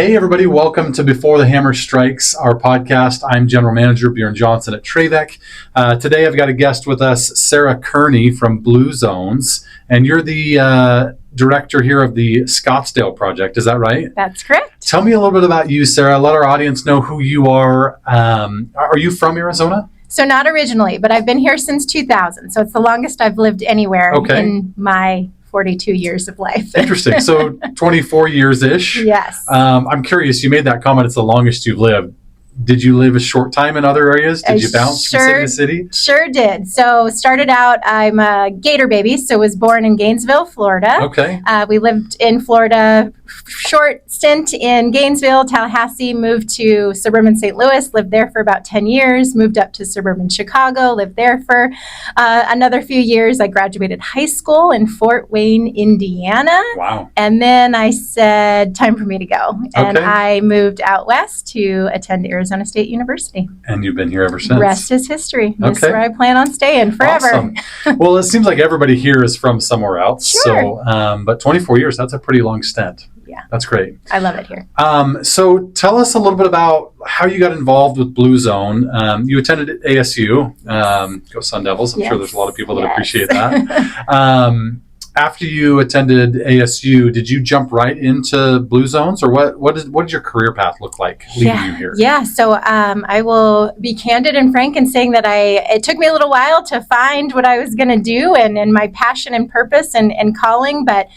Hey, everybody. Welcome to Before the Hammer Strikes, our podcast. I'm General Manager Bjorn Johnson at TraVek. Today, I've got a guest with us, Sarah Kearney from Blue Zones, and you're the director here of the Scottsdale project. Is that right? That's correct. Tell me a little bit about you, Sarah. Let our audience know who you are. Are you from Arizona? So not originally, but I've been here since 2000. So it's the longest I've lived anywhere in my 42 years of life. Interesting. So 24 years-ish. Yes. I'm curious, you made that comment, it's the longest you've lived. Did you live a short time in other areas? Did you bounce from city to city? Sure did. So started out, I'm a Gator baby, so was born in Gainesville, Florida. Okay. We lived in Florida, short stint in Gainesville, Tallahassee, moved to suburban St. Louis, lived there for about 10 years, moved up to suburban Chicago, lived there for another few years. I graduated high school in Fort Wayne, Indiana. Wow. And then I said, time for me to go. And I moved out west to attend Arizona State University. And you've been here ever since? Rest is history. This is where I plan on staying forever. Awesome. Well, it seems like everybody here is from somewhere else. Sure. So, but 24 years, that's a pretty long stint. Yeah. That's great. I love it here. So tell us a little bit about how you got involved with Blue Zone. You attended ASU. Go Sun Devils. I'm sure there's a lot of people that appreciate that. After you attended ASU, did you jump right into Blue Zones, or what did your career path look like leading you here? Yeah, so I will be candid and frank in saying that it took me a little while to find what I was going to do and my passion and purpose and calling. But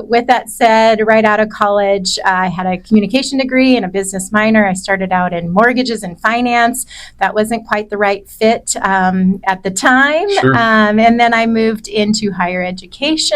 with that said, right out of college, I had a communication degree and a business minor. I started out in mortgages and finance. That wasn't quite the right fit at the time. Sure. And then I moved into higher education.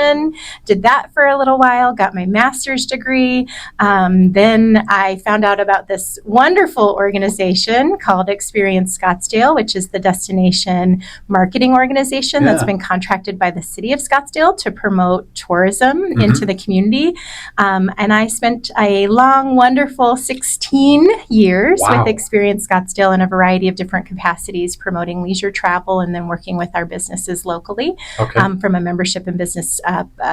Did that for a little while, got my master's degree. Then I found out about this wonderful organization called Experience Scottsdale, which is the destination marketing organization that's been contracted by the city of Scottsdale to promote tourism into the community. And I spent a long, wonderful 16 years with Experience Scottsdale in a variety of different capacities, promoting leisure travel and then working with our businesses locally from a membership and business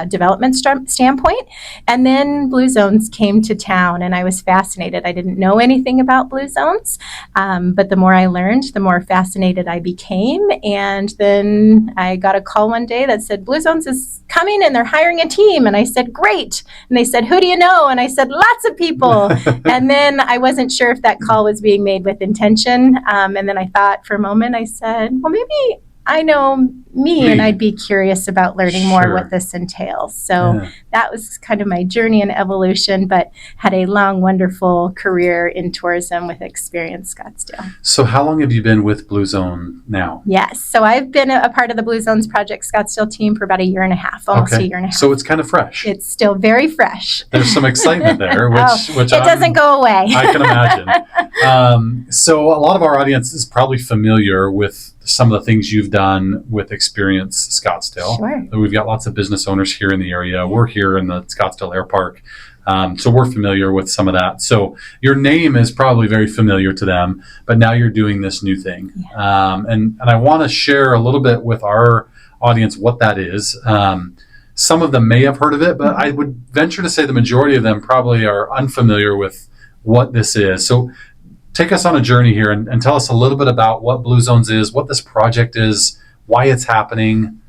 development standpoint. And then Blue Zones came to town and I was fascinated. I didn't know anything about Blue Zones, but the more I learned, the more fascinated I became. And then I got a call one day that said, Blue Zones is coming and they're hiring a team. And I said, great. And they said, who do you know? And I said, lots of people. And then I wasn't sure if that call was being made with intention. And then I thought for a moment, I said, well, maybe I know me and I'd be curious about learning more what this entails. So that was kind of my journey and evolution, but had a long, wonderful career in tourism with Experience Scottsdale. So how long have you been with Blue Zone now? Yes. So I've been a part of the Blue Zones Project Scottsdale team for about a year and a half, almost a year and a half. So it's kind of fresh. It's still very fresh. There's some excitement there, which it doesn't go away. I can imagine. So a lot of our audience is probably familiar with some of the things you've done with Experience Scottsdale. Sure. We've got lots of business owners here in the area. We're here in the Scottsdale Air Park. So we're familiar with some of that. So your name is probably very familiar to them, but now you're doing this new thing. And I want to share a little bit with our audience what that is. Some of them may have heard of it, but I would venture to say the majority of them probably are unfamiliar with what this is. So take us on a journey here and tell us a little bit about what Blue Zones is, what this project is, why it's happening.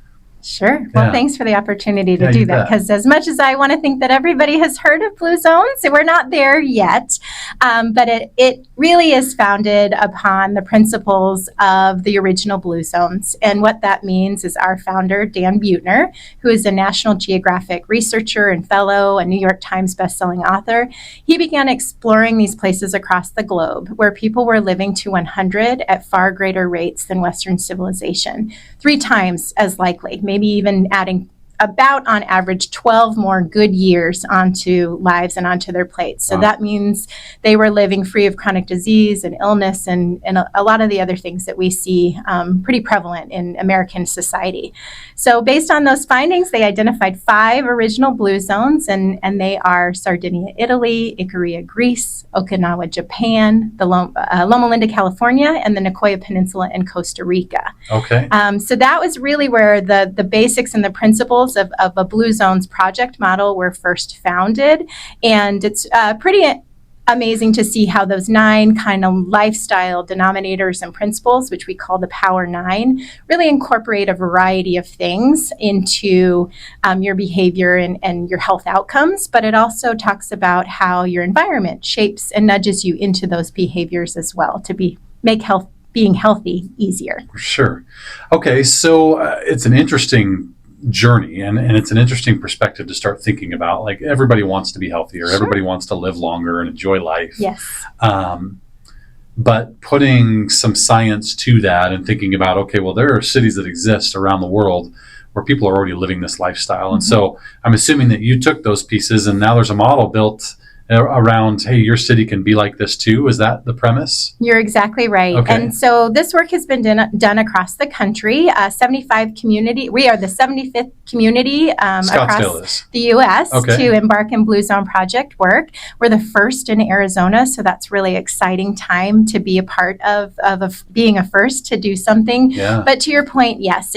Sure. Well, thanks for the opportunity to do that, because as much as I want to think that everybody has heard of Blue Zones, we're not there yet. But it really is founded upon the principles of the original Blue Zones. And what that means is our founder, Dan Buettner, who is a National Geographic researcher and fellow, a New York Times bestselling author, he began exploring these places across the globe where people were living to 100 at far greater rates than Western civilization, 3 times as likely, maybe even adding about on average 12 more good years onto lives and onto their plates. So that means they were living free of chronic disease and illness and a lot of the other things that we see pretty prevalent in American society. So based on those findings, they identified 5 original Blue Zones, and they are Sardinia, Italy, Ikaria, Greece, Okinawa, Japan, the Loma Linda, California, and the Nicoya Peninsula in Costa Rica. Okay. So that was really where the basics and the principles of a Blue Zones project model were first founded. And it's pretty amazing to see how those 9 kind of lifestyle denominators and principles, which we call the Power 9, really incorporate a variety of things into your behavior and your health outcomes. But it also talks about how your environment shapes and nudges you into those behaviors as well to make being healthy easier. Sure. Okay, so it's an interesting journey and it's an interesting perspective to start thinking about. Like, everybody wants to be healthier, Sure. Everybody wants to live longer and enjoy life. Yes. But putting some science to that and thinking about, okay, well, there are cities that exist around the world where people are already living this lifestyle. And so I'm assuming that you took those pieces and now there's a model built around, hey, your city can be like this too. Is that the premise? You're exactly right. Okay. And so this work has been done across the country. 75 community. We are the 75th community across the U.S. to embark in Blue Zone Project work. We're the first in Arizona, so that's really exciting time to be a part of being a first to do something. Yeah. But to your point, yes,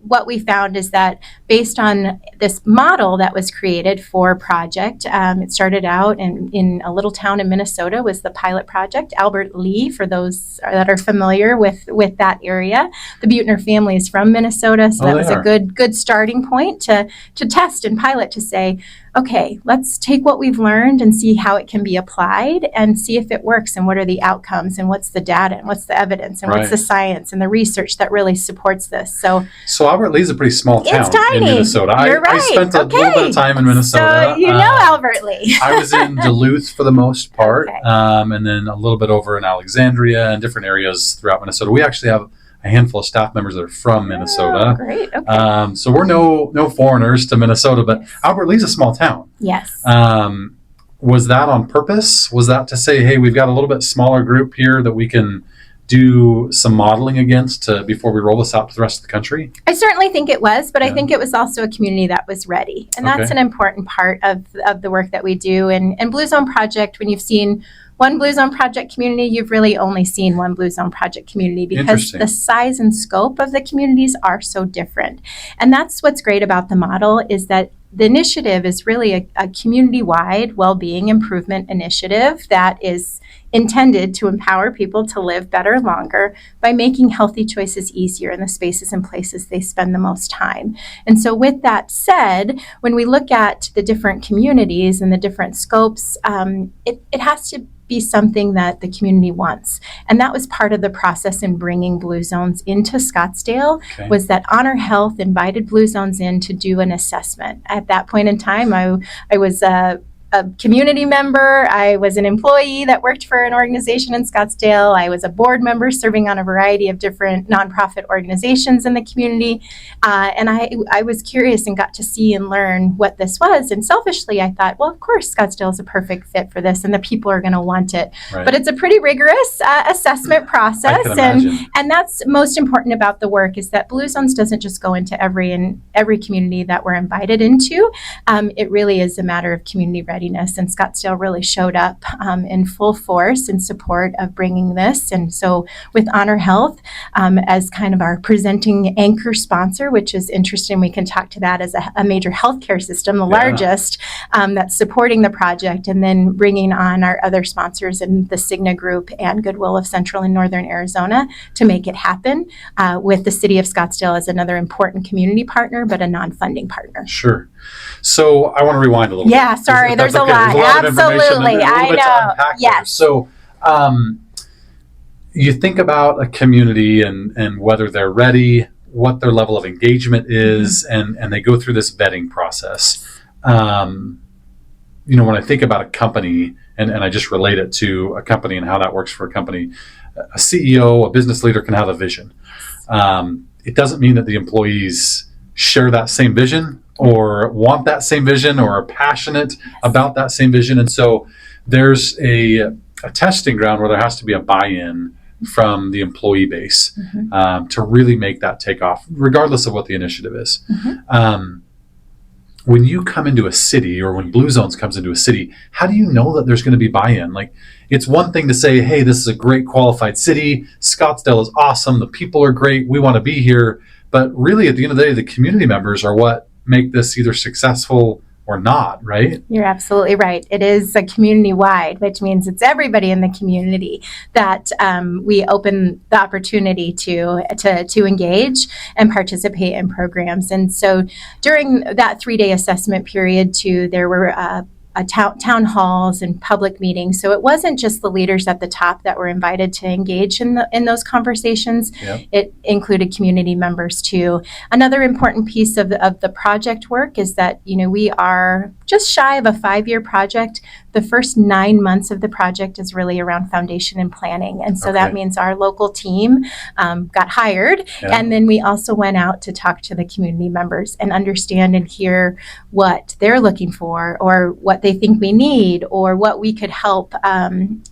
what we found is that based on this model that was created for project, it started out in a little town in Minnesota, was the pilot project, Albert Lee, for those that are familiar with that area. The Buettner family is from Minnesota, so that was a good starting point to test and pilot, to say, okay, let's take what we've learned and see how it can be applied and see if it works and what are the outcomes and what's the data and what's the evidence and what's the science and the research that really supports this. So Albert Lee's a pretty small town in Minnesota. You're right. I spent a little bit of time in Minnesota. So you know Albert Lee. I was in Duluth for the most part, and then a little bit over in Alexandria and different areas throughout Minnesota. We actually have a handful of staff members that are from Minnesota. Oh, great. Okay. So we're no foreigners to Minnesota, but Albert Lee's a small town. Yes. Was that on purpose? Was that to say, hey, we've got a little bit smaller group here that we can do some modeling against before we roll this out to the rest of the country? I certainly think it was, but I think it was also a community that was ready. And that's an important part of the work that we do. And Blue Zone Project, when you've seen one Blue Zone Project community, you've really only seen one Blue Zone Project community, because the size and scope of the communities are so different. And that's what's great about the model, is that the initiative is really a community-wide well-being improvement initiative that is intended to empower people to live better longer by making healthy choices easier in the spaces and places they spend the most time. And so with that said, when we look at the different communities and the different scopes, it has to be something that the community wants. And that was part of the process in bringing Blue Zones into Scottsdale, was that Honor Health invited Blue Zones in to do an assessment. At that point in time, I was a community member. I was an employee that worked for an organization in Scottsdale. I was a board member serving on a variety of different nonprofit organizations in the community. And I was curious and got to see and learn what this was. And selfishly, I thought, well, of course, Scottsdale is a perfect fit for this and the people are going to want it. Right. But it's a pretty rigorous assessment process. And that's most important about the work, is that Blue Zones doesn't just go into every community that we're invited into. It really is a matter of community readiness. And Scottsdale really showed up in full force in support of bringing this. And so with Honor Health as kind of our presenting anchor sponsor, which is interesting, we can talk to that as a major healthcare system, the largest, that's supporting the project, and then bringing on our other sponsors in the Cigna Group and Goodwill of Central and Northern Arizona to make it happen, with the city of Scottsdale as another important community partner, but a non-funding partner. Sure. So I want to rewind a little bit. Yeah, sorry, there's a lot. Absolutely. I know. Yes. So you think about a community and whether they're ready, what their level of engagement is, and they go through this vetting process. When I think about a company, and I just relate it to a company and how that works for a company, a CEO, a business leader can have a vision. It doesn't mean that the employees share that same vision or want that same vision or are passionate about that same vision. And so there's a testing ground where there has to be a buy-in from the employee base to really make that take off, regardless of what the initiative is. When you come into a city, or when Blue Zones comes into a city, how do you know that there's going to be buy-in? Like, it's one thing to say, hey, this is a great qualified city. Scottsdale is awesome. The people are great. We want to be here. But really, at the end of the day, the community members are what make this either successful or not, right? You're absolutely right. It is a community-wide, which means it's everybody in the community that we open the opportunity to engage and participate in programs. And so during that 3-day assessment period, too, there were town halls and public meetings. So it wasn't just the leaders at the top that were invited to engage in those conversations. Yep. It included community members too. Another important piece of the project work is that, we are just shy of a 5-year project. The first 9 months of the project is really around foundation and planning. And so that means our local team got hired. Yeah. And then we also went out to talk to the community members and understand and hear what they're looking for, or what they think we need, or what we could help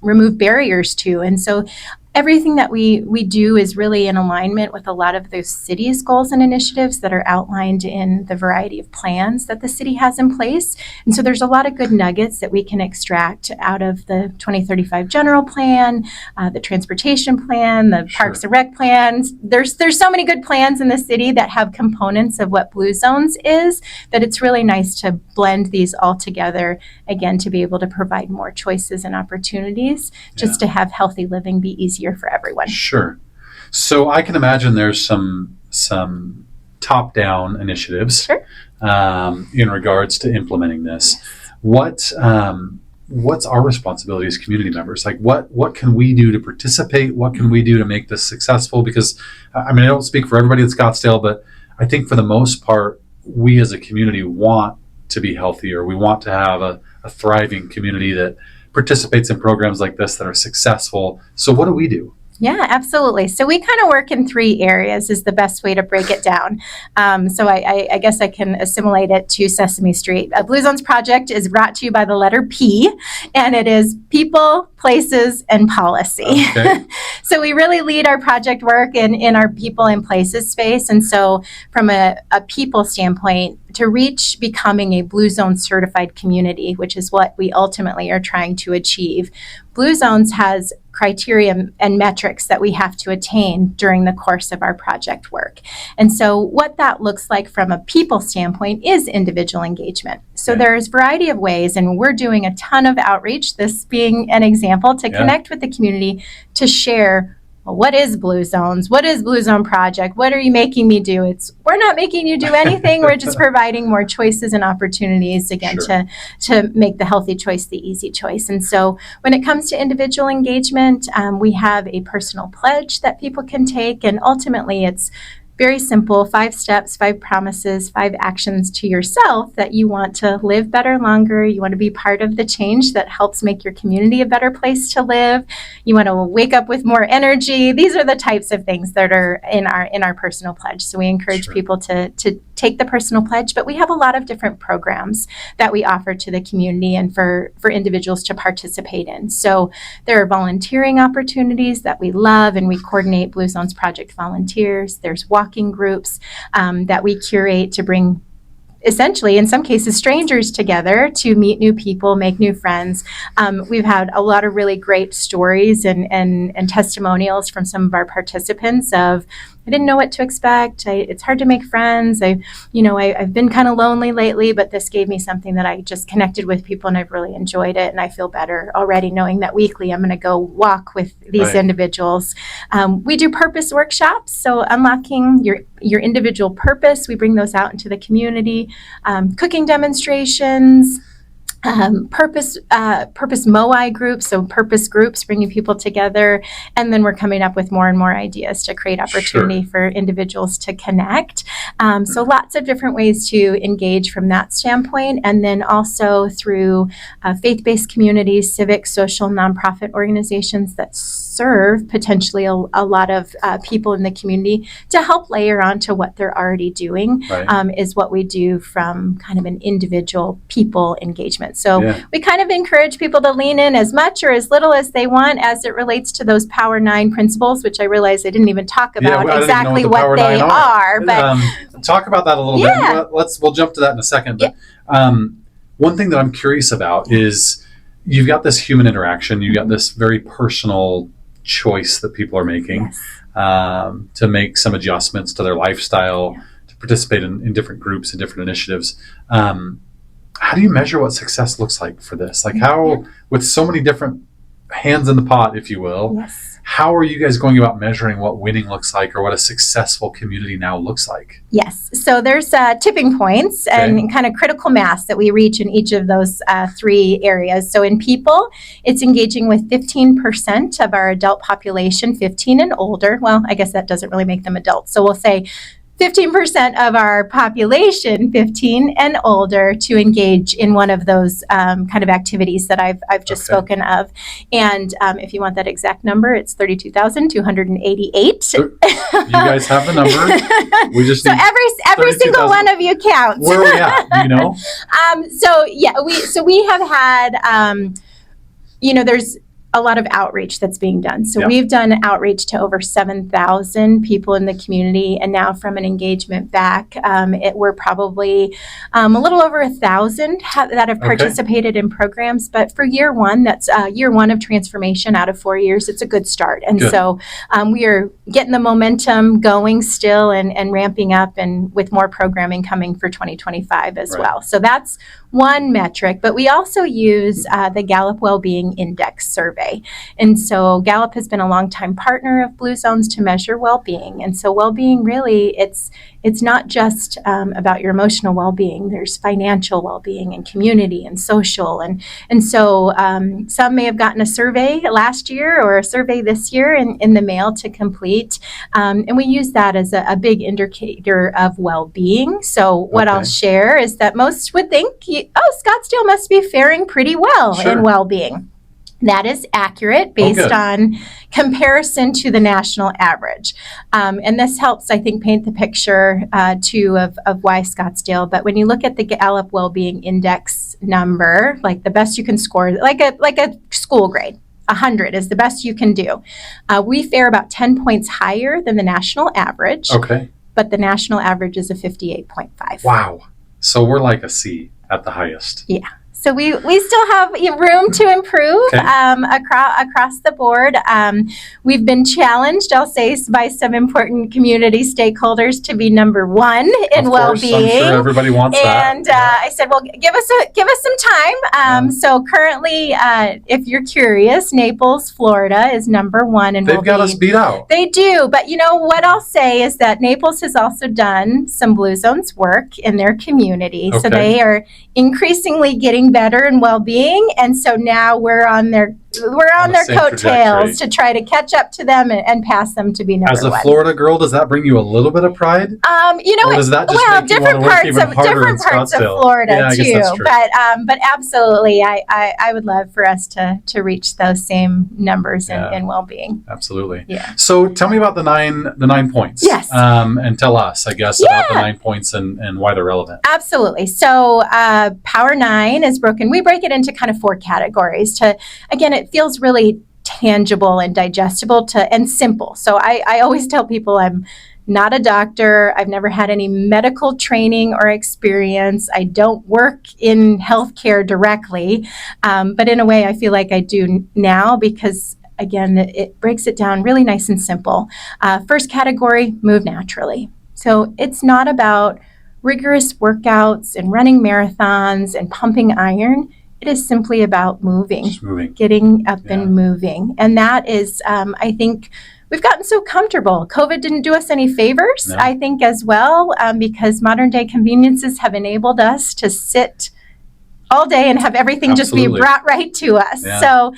remove barriers to. And so everything that we do is really in alignment with a lot of those city's goals and initiatives that are outlined in the variety of plans that the city has in place. And so there's a lot of good nuggets that we can extract out of the 2035 general plan, the transportation plan, the Parks and Rec plans. There's so many good plans in the city that have components of what Blue Zones is, that it's really nice to blend these all together, again, to be able to provide more choices and opportunities, just to have healthy living be easier for everyone. Sure. So I can imagine there's some top-down initiatives in regards to implementing this. What's our responsibility as community members? Like, what can we do to participate? What can we do to make this successful? Because I don't speak for everybody at Scottsdale, but I think for the most part, we as a community want to be healthier. We want to have a thriving community that participates in programs like this that are successful. So what do we do? Yeah, absolutely. So we kind of work in 3 areas is the best way to break it down. So I guess I can assimilate it to Sesame Street. A Blue Zones Project is brought to you by the letter P, and it is people, places, and policy. Okay. So we really lead our project work in our people and places space. And so from a people standpoint, to reach becoming a Blue Zone certified community, which is what we ultimately are trying to achieve, Blue Zones has criteria and metrics that we have to attain during the course of our project work. And so what that looks like from a people standpoint is individual engagement. So there's a variety of ways, and we're doing a ton of outreach, this being an example, to connect with the community, to share, well, what is Blue Zones? What is Blue Zone Project? What are you making me do? We're not making you do anything. We're just providing more choices and opportunities, again, to make the healthy choice the easy choice. And so when it comes to individual engagement, we have a personal pledge that people can take, and ultimately it's very simple, 5 steps, 5 promises, 5 actions to yourself that you want to live better longer. You want to be part of the change that helps make your community a better place to live. You want to wake up with more energy. These are the types of things that are in our personal pledge. So we encourage people to take the personal pledge, but we have a lot of different programs that we offer to the community and for individuals to participate in. So there are volunteering opportunities that we love, and we coordinate Blue Zones Project volunteers. There's walking groups that we curate to bring, essentially, in some cases, strangers together to meet new people, make new friends. We've had a lot of really great stories and testimonials from some of our participants of, I didn't know what to expect. It's hard to make friends. I've been kind of lonely lately, but this gave me something that I just connected with people, and I've really enjoyed it. And I feel better already knowing that weekly I'm going to go walk with these individuals. We do purpose workshops. So unlocking your individual purpose, we bring those out into the community. Cooking demonstrations, purpose MOI groups, so purpose groups bringing people together, and then we're coming up with more and more ideas to create opportunity for individuals to connect. So lots of different ways to engage from that standpoint, and then also through faith-based communities, civic, social, nonprofit organizations that serve potentially a lot of people in the community to help layer onto what they're already doing, is what we do from kind of an individual people engagement. So we kind of encourage people to lean in as much or as little as they want as it relates to those Power 9 principles, which I realize I didn't even talk about exactly what they are. But talk about that a little bit. We'll jump to that in a second. But one thing that I'm curious about is you've got this human interaction. You've got this very personal choice that people are making to make some adjustments to their lifestyle, to participate in different groups and different initiatives. how do you measure what success looks like for this? Like how, with so many different hands in the pot, if you will, Yes. how are you guys going about measuring what winning looks like or what a successful community now looks like? Yes. So there's tipping points and kind of critical mass that we reach in each of those 3 areas. So in people, it's engaging with 15% of our adult population, 15 and older. Well, I guess that doesn't really make them adults. So we'll say 15% of our population, 15 and older, to engage in one of those kind of activities that I've just spoken of. And if you want that exact number, it's 32,288. You guys have the number. We just so every single one of you counts. Where are we at? Do you know? We have had there's a lot of outreach that's being done. So we've done outreach to over 7,000 people in the community. And now from an engagement back, we're probably a little over 1,000 that have participated in programs. But for year one, that's year one of transformation out of 4 years. It's a good start. And so we are getting the momentum going still and ramping up, and with more programming coming for 2025 as well. So that's one metric, but we also use the Gallup Wellbeing Index survey. And so Gallup has been a longtime partner of Blue Zones to measure well-being. And so well-being really, it's not just about your emotional well-being. There's financial well-being and community and social. And so some may have gotten a survey last year or a survey this year in the mail to complete. And we use that as a big indicator of well-being. So what I'll share is that most would think, Scottsdale must be faring pretty well in well-being. That is accurate based on comparison to the national average. And this helps, I think, paint the picture, too, of why Scottsdale. But when you look at the Gallup Wellbeing Index number, like the best you can score, like a school grade, 100 is the best you can do. We fare about 10 points higher than the national average. But the national average is a 58.5. Wow. So we're like a C at the highest. Yeah. So we still have room to improve across the board. We've been challenged, I'll say, by some important community stakeholders to be number one in well-being. I'm sure everybody wants that. And I said, well, give us some time. So currently, if you're curious, Naples, Florida is number one in well-being. They've got us beat out. They do, but what I'll say is that Naples has also done some Blue Zones work in their community. So they are increasingly getting better in well-being, and so now we're on their coattails to try to catch up to them and pass them to be number one. As a Florida girl, does that bring you a little bit of pride? Or does that just make you want to work even harder in Scottsdale? Different parts of Florida too. But absolutely, I would love for us to reach those same numbers in well-being. Absolutely. Yeah. So tell me about the nine points. Yes. And tell us, I guess, about the 9 points and why they're relevant. Absolutely. So Power 9 is broken. We break it into kind of 4 categories. It feels really tangible and digestible and simple. So I always tell people I'm not a doctor. I've never had any medical training or experience. I don't work in healthcare directly. But in a way, I feel like I do now because, again, it breaks it down really nice and simple. First category, move naturally. So it's not about rigorous workouts and running marathons and pumping iron. It is simply about moving, getting up and moving. And that is, I think, we've gotten so comfortable. COVID didn't do us any favors, I think, as well, because modern day conveniences have enabled us to sit all day and have everything just be brought right to us. So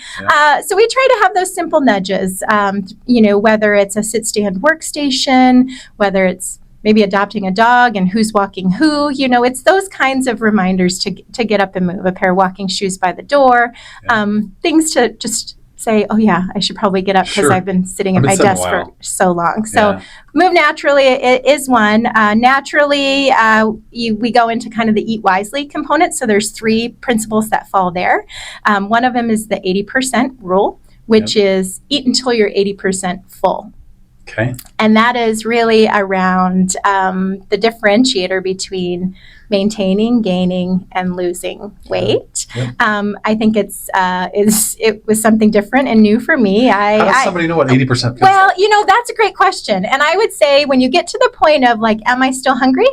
we try to have those simple nudges, whether it's a sit-stand workstation, whether it's maybe adopting a dog and who's walking who, it's those kinds of reminders to get up and move, a pair of walking shoes by the door, things to just say, oh yeah, I should probably get up because I've been sitting at my desk for so long. So move naturally is one. Naturally, we go into kind of the eat wisely component. So there's 3 principles that fall there. One of them is the 80% rule, which is eat until you're 80% full. And that is really around the differentiator between maintaining, gaining, and losing weight. I think it was something different and new for me. How does somebody know what 80% feels like? Well, that's a great question. And I would say when you get to the point of like, am I still hungry?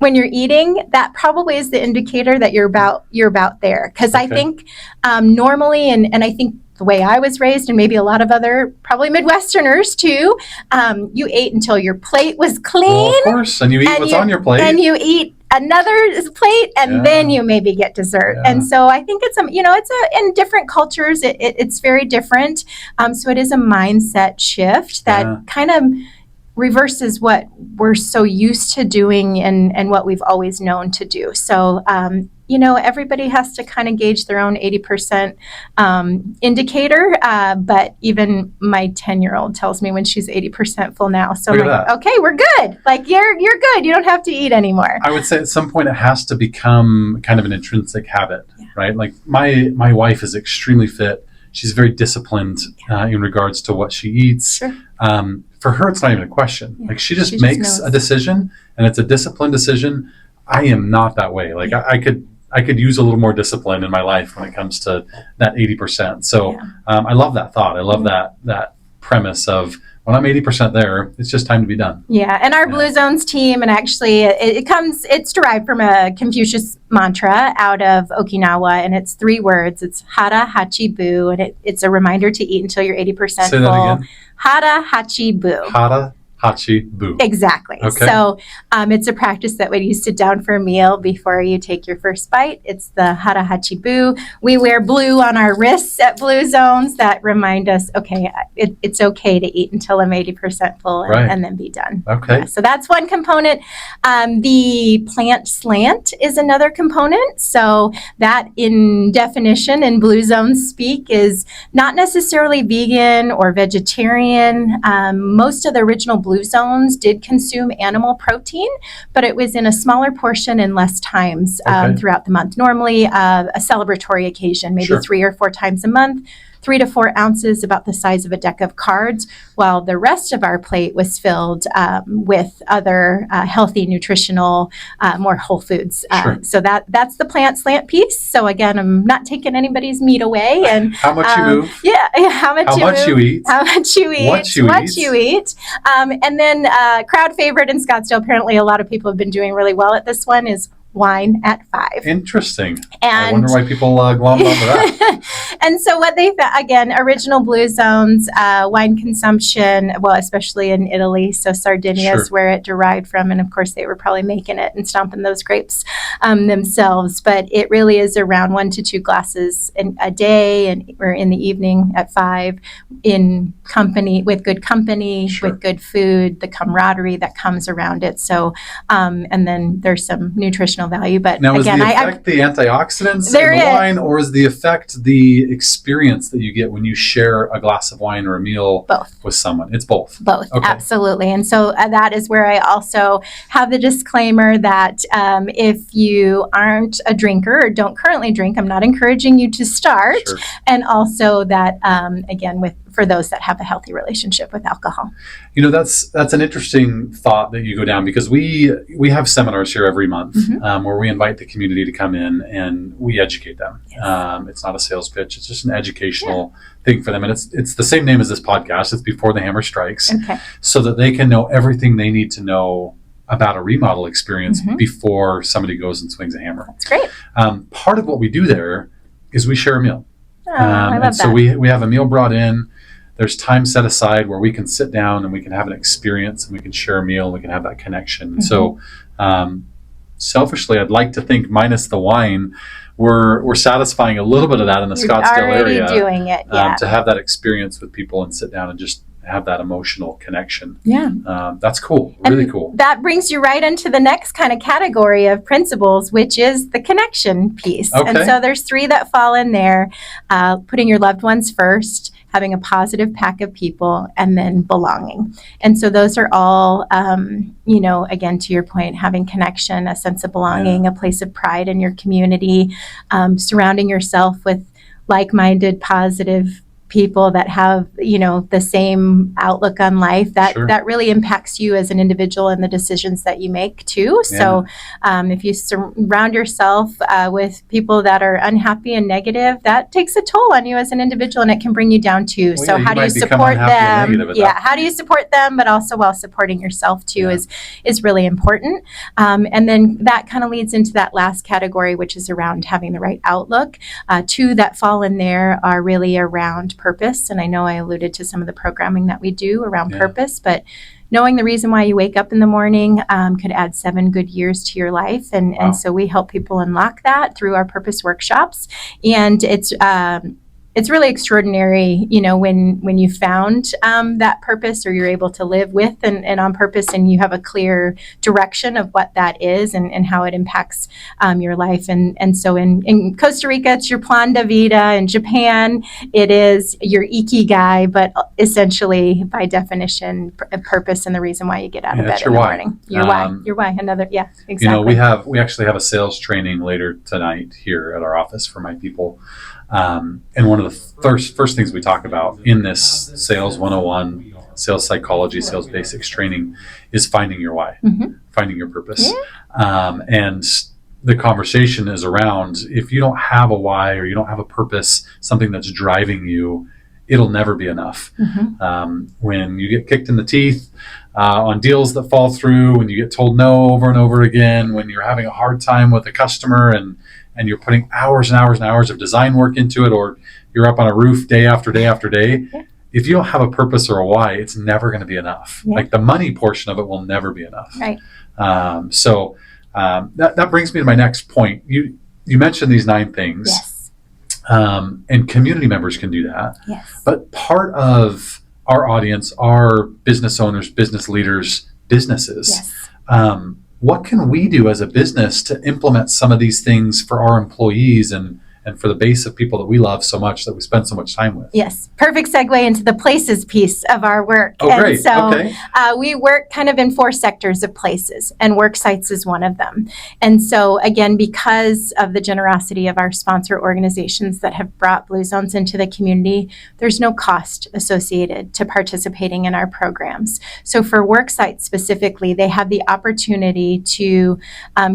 when you're eating, that probably is the indicator that you're about there. Because I think normally, and I think the way I was raised, and maybe a lot of other probably Midwesterners too, you ate until your plate was clean. Well, of course, and you eat what's on your plate. And you eat another plate, and then you maybe get dessert. And so I think it's in different cultures, it's very different. So it is a mindset shift that kind of reverses what we're so used to doing and what we've always known to do. So, everybody has to kind of gauge their own 80% indicator. But even my 10-year-old tells me when she's 80% full now. So I'm like, okay, we're good. Like you're good. You don't have to eat anymore. I would say at some point it has to become kind of an intrinsic habit, right? Like my wife is extremely fit. She's very disciplined in regards to what she eats. Sure. For her, it's not even a question. Like she just makes a decision, and it's a disciplined decision. I am not that way. Like I could use a little more discipline in my life when it comes to that 80%. So I love that thought. I love that premise of when I'm 80% there, it's just time to be done. Yeah, and our Blue Zones team, and actually it's derived from a Confucius mantra out of Okinawa, and it's 3 words. It's hara hachi bu, and it's a reminder to eat until you're 80% full. Say that again. Hara hachi bu. Hara hachi bu. Exactly. Okay. So it's a practice that when you sit down for a meal before you take your first bite, it's the hara hachi bu. We wear blue on our wrists at Blue Zones that remind us, okay, it's okay to eat until I'm 80% full and then be done. Okay. So that's one component. The plant slant is another component. So that in definition in Blue Zones speak is not necessarily vegan or vegetarian. Most of the original Blue Zones did consume animal protein, but it was in a smaller portion and less times throughout the month. Normally a celebratory occasion, maybe 3 or 4 times a month. 3 to 4 ounces, about the size of a deck of cards, while the rest of our plate was filled with other healthy, nutritional, more whole foods. So that's the plant slant piece. So again, I'm not taking anybody's meat away. And how much you move? How much you eat? How much you eat? What you eat? And then crowd favorite in Scottsdale. Apparently, a lot of people have been doing really well at this one. Is wine at 5. Interesting. And I wonder why people glommed onto that. And so what they found, again, original Blue Zones, wine consumption, well, especially in Italy. So Sardinia is where it derived from. And of course, they were probably making it and stomping those grapes themselves. But it really is around 1 to 2 glasses a day or in the evening at 5 in company, with good company, with good food, the camaraderie that comes around it. So, and then there's some nutritional value. But now, again, is the effect the antioxidants in the wine, or is the effect the experience that you get when you share a glass of wine or a meal with someone? It's both. Both, absolutely. And so that is where I also have the disclaimer that if you aren't a drinker or don't currently drink, I'm not encouraging you to start. And also that, again, for those that have a healthy relationship with alcohol. That's an interesting thought that you go down, because we have seminars here every month where we invite the community to come in and we educate them. It's not a sales pitch. It's just an educational thing for them. And it's the same name as this podcast. It's Before the Hammer Strikes. So that they can know everything they need to know about a remodel experience before somebody goes and swings a hammer. That's great. Part of what we do there is we share a meal. I love so we have a meal brought in. There's time set aside where we can sit down and we can have an experience and we can share a meal and we can have that connection. So selfishly, I'd like to think, minus the wine, we're satisfying a little bit of that in the Scottsdale area. Doing it, to have that experience with people and sit down and just have that emotional connection. That's cool. Really cool. That brings you right into the next kind of category of principles, which is the connection piece. And so there's 3 that fall in there. Putting your loved ones first, having a positive pack of people, and then belonging. And so those are all, again, to your point, having connection, a sense of belonging, a place of pride in your community, surrounding yourself with like-minded, positive people that have, the same outlook on life, that really impacts you as an individual and the decisions that you make too. Yeah. So if you surround yourself with people that are unhappy and negative, that takes a toll on you as an individual, and it can bring you down too. Well, so yeah, how you do you might become support unhappy and them? negative at Yeah, that how do you support them, but also while supporting yourself too Yeah. is really important. And then that kind of leads into that last category, which is around having the right outlook. Two that fall in there are really around purpose. And I know I alluded to some of the programming that we do around Yeah. purpose, but knowing the reason why you wake up in the morning could add 7 good years to your life. Wow. And so we help people unlock that through our purpose workshops. And it's really extraordinary, when you found that purpose, or you're able to live with and on purpose, and you have a clear direction of what that is and how it impacts your life. And so in Costa Rica, it's your plan de vida. In Japan, it is your ikigai, but essentially, by definition, purpose and the reason why you get out of bed in the morning. Your why. Your why. Another, yeah, exactly. We actually have a sales training later tonight here at our office for my people. And one of the first things we talk about in this Sales 101, sales psychology, sales basics training is finding your why, finding your purpose. Yeah. And the conversation is around, if you don't have a why or you don't have a purpose, something that's driving you, it'll never be enough. When you get kicked in the teeth on deals that fall through, when you get told no over and over again, when you're having a hard time with a customer and you're putting hours and hours and hours of design work into it, or you're up on a roof day after day after day, if you don't have a purpose or a why, it's never going to be enough. Like the money portion of it will never be enough. Right. So that brings me to my next point. You mentioned these 9 things. Yes. And community members can do that. Yes. But part of our audience are business owners, business leaders, businesses. Yes. What can we do as a business to implement some of these things for our employees and for the base of people that we love so much, that we spend so much time with? Yes. Perfect segue into the places piece of our work. Oh, great. So Okay. We work kind of in 4 sectors of places, and work sites is one of them. And so again, because of the generosity of our sponsor organizations that have brought Blue Zones into the community, there's no cost associated to participating in our programs. So for work sites specifically, they have the opportunity to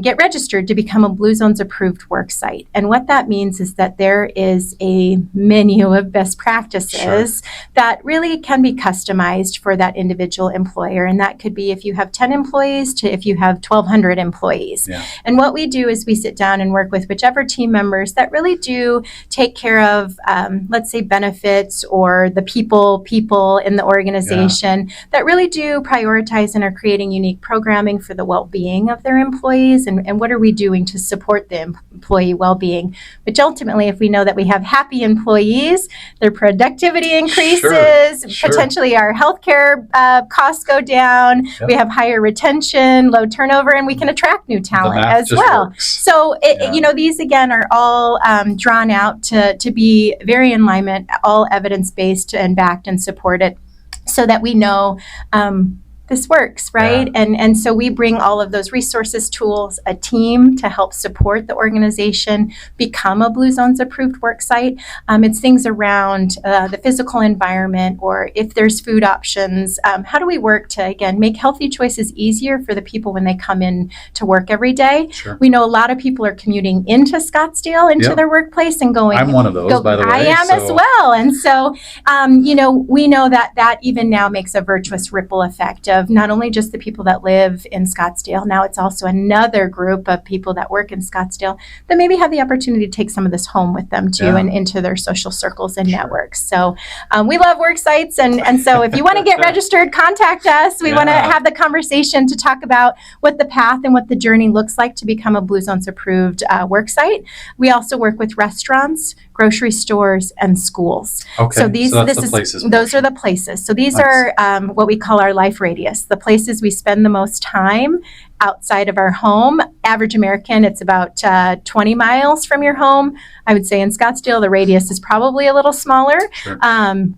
get registered to become a Blue Zones approved work site. And what that means is that there is a menu of best practices that really can be customized for that individual employer. And that could be if you have 10 employees to if you have 1,200 employees. Yeah. And what we do is we sit down and work with whichever team members that really do take care of, let's say, benefits or the people in the organization that really do prioritize and are creating unique programming for the well-being of their employees. And what are we doing to support the employee well-being? Which ultimately, if we know that we have happy employees, their productivity increases, potentially our healthcare costs go down, we have higher retention, low turnover, and we can attract new talent as well. Works. So, these again are all drawn out to be very in alignment, all evidence-based and backed and supported, so that we know this works, right? Yeah. And so we bring all of those resources, tools, a team to help support the organization become a Blue Zones approved work site. It's things around the physical environment, or if there's food options, how do we work to, again, make healthy choices easier for the people when they come in to work every day? Sure. We know a lot of people are commuting into Scottsdale, into their workplace, and going. I'm one of those, by the way. I am as well. And so, we know that even now makes a virtuous ripple effect of not only just the people that live in Scottsdale, now it's also another group of people that work in Scottsdale that maybe have the opportunity to take some of this home with them too, and into their social circles and networks. So we love work sites. And so if you want to get registered, contact us. We want to have the conversation to talk about what the path and what the journey looks like to become a Blue Zones approved work site. We also work with restaurants, grocery stores, and schools. Okay. So those are the places. So these are what we call our life radius, the places we spend the most time outside of our home. Average American, it's about 20 miles from your home. I would say in Scottsdale, the radius is probably a little smaller. Sure.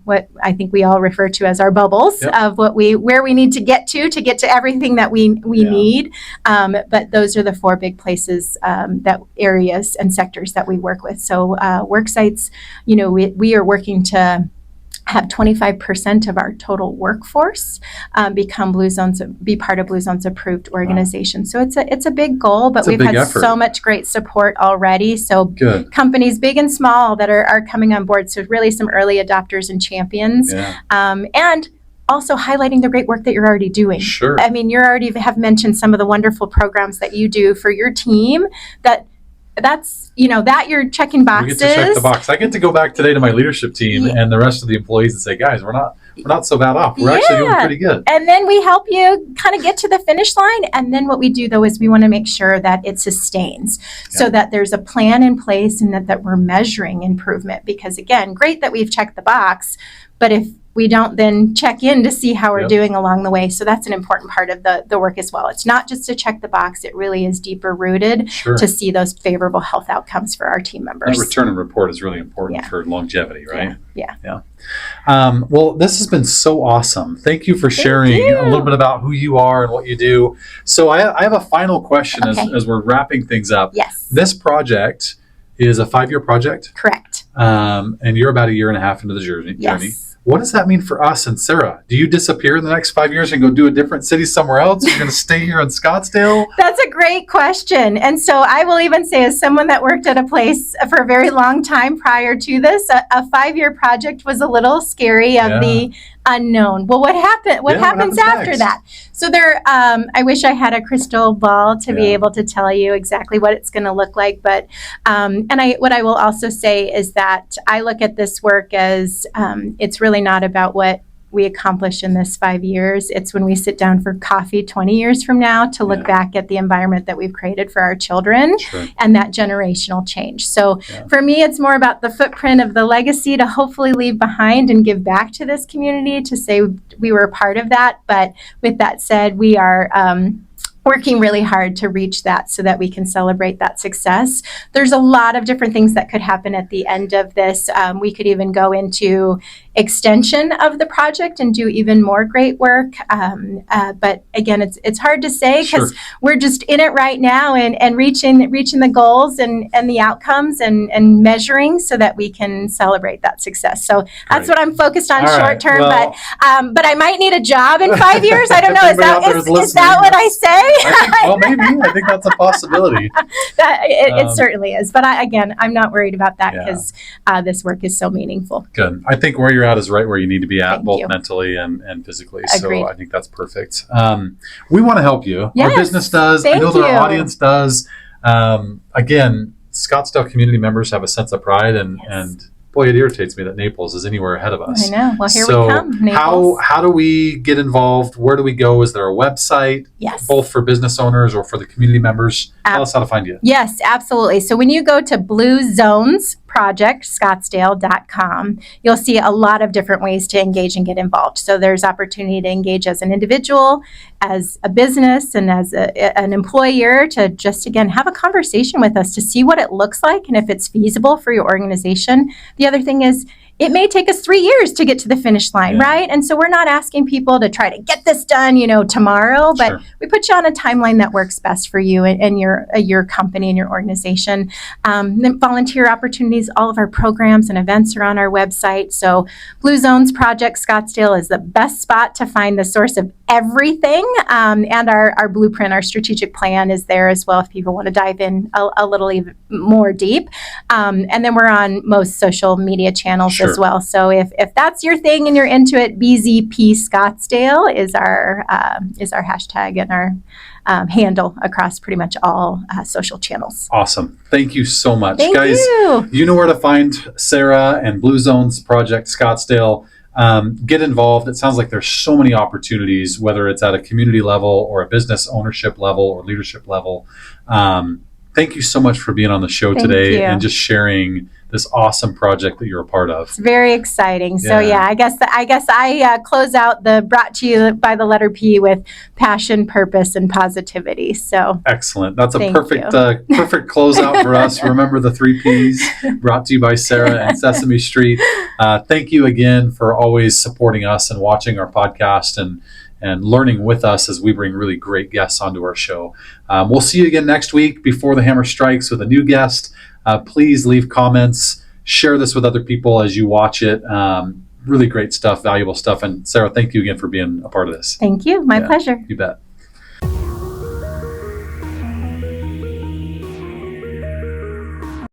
What I think we all refer to as our bubbles of where we need to get to everything that we need. But those are the 4 big places, areas and sectors that we work with. So work sites, we are working to have 25% of our total workforce become be part of Blue Zones approved organization. So it's a big goal, but we've had so much great support already. So Good. Companies big and small that are coming on board. So really some early adopters and champions, and also highlighting the great work that you're already doing. Sure. I mean, you already have mentioned some of the wonderful programs that you do for your team. That's that you're checking boxes. We get to check the box. I get to go back today to my leadership team and the rest of the employees and say, guys, we're not so bad off. We're actually doing pretty good. And then we help you kind of get to the finish line. And then what we do though is we want to make sure that it sustains so that there's a plan in place and that we're measuring improvement. Because again, great that we've checked the box, but if we don't then check in to see how we're doing along the way. So that's an important part of the work as well. It's not just to check the box. It really is deeper rooted to see those favorable health outcomes for our team members. That return and report is really important for longevity, right? Yeah. Well, this has been so awesome. Thank you for sharing a little bit about who you are and what you do. So I have a final question as we're wrapping things up. Yes. This project is a 5-year project? Correct. And you're about 1.5 years into the journey. Yes. What does that mean for us and Sarah? Do you disappear in the next 5 years and go do a different city somewhere else? You're going to stay here in Scottsdale? That's a great question. And so I will even say, as someone that worked at a place for a very long time prior to this, a 5-year project was a little scary of the unknown. Well, what happens after that? So I wish I had a crystal ball to be able to tell you exactly what it's going to look like. But what I will also say is that I look at this work as it's really not about what we accomplish in this 5 years. It's when we sit down for coffee 20 years from now to look back at the environment that we've created for our children and that generational change. So for me, it's more about the footprint of the legacy to hopefully leave behind and give back to this community to say we were a part of that. But with that said, we are working really hard to reach that so that we can celebrate that success. There's a lot of different things that could happen at the end of this. We could even go into extension of the project and do even more great work. But again, it's hard to say because we're just in it right now and reaching the goals and the outcomes and measuring so that we can celebrate that success. So that's what I'm focused on short term. Well, but I might need a job in 5 years. I don't know. Is that what I say? Maybe. I think that's a possibility. It certainly is. But I'm not worried about that because this work is so meaningful. Good. I think where you're at is right where you need to be at, both mentally and physically. Agreed. So I think that's perfect. We want to help you. Yes. Our business does. I know that our audience does. Again, Scottsdale community members have a sense of pride and boy, it irritates me that Naples is anywhere ahead of us. I know. Well, here we come, Naples. How do we get involved? Where do we go? Is there a website? Yes. Both for business owners or for the community members? Tell us how to find you. Yes, absolutely. So when you go to Blue Zones Project Scottsdale.com, you'll see a lot of different ways to engage and get involved. So there's opportunity to engage as an individual, as a business, and as an employer to just, again, have a conversation with us to see what it looks like and if it's feasible for your organization. The other thing is, it may take us 3 years to get to the finish line, right? And so we're not asking people to try to get this done, tomorrow, but we put you on a timeline that works best for you and your company and your organization. Then volunteer opportunities, all of our programs and events are on our website. So Blue Zones Project Scottsdale is the best spot to find the source of everything. And our blueprint, our strategic plan is there as well if people want to dive in a little even more deep. And then we're on most social media channels as well. So if that's your thing and you're into it, BZP Scottsdale is our hashtag and our handle across pretty much all social channels. Awesome. Thank you so much. Thank Guys, you know where to find Sarah and Blue Zones Project Scottsdale. Get involved. It sounds like there's so many opportunities, whether it's at a community level or a business ownership level or leadership level. Thank you so much for being on the show today and just sharing this awesome project that you're a part of. It's very exciting. So I guess I close out the brought to you by the letter P with passion, purpose, and positivity. So excellent. That's a perfect closeout for us. Remember the 3 Ps, brought to you by Sarah and Sesame Street. Thank you again for always supporting us and watching our podcast and learning with us as we bring really great guests onto our show. We'll see you again next week before the hammer strikes with a new guest. Please leave comments, share this with other people as you watch it. really great stuff, valuable stuff. And Sarah, thank you again for being a part of this. Thank you. My Yeah. pleasure. You bet.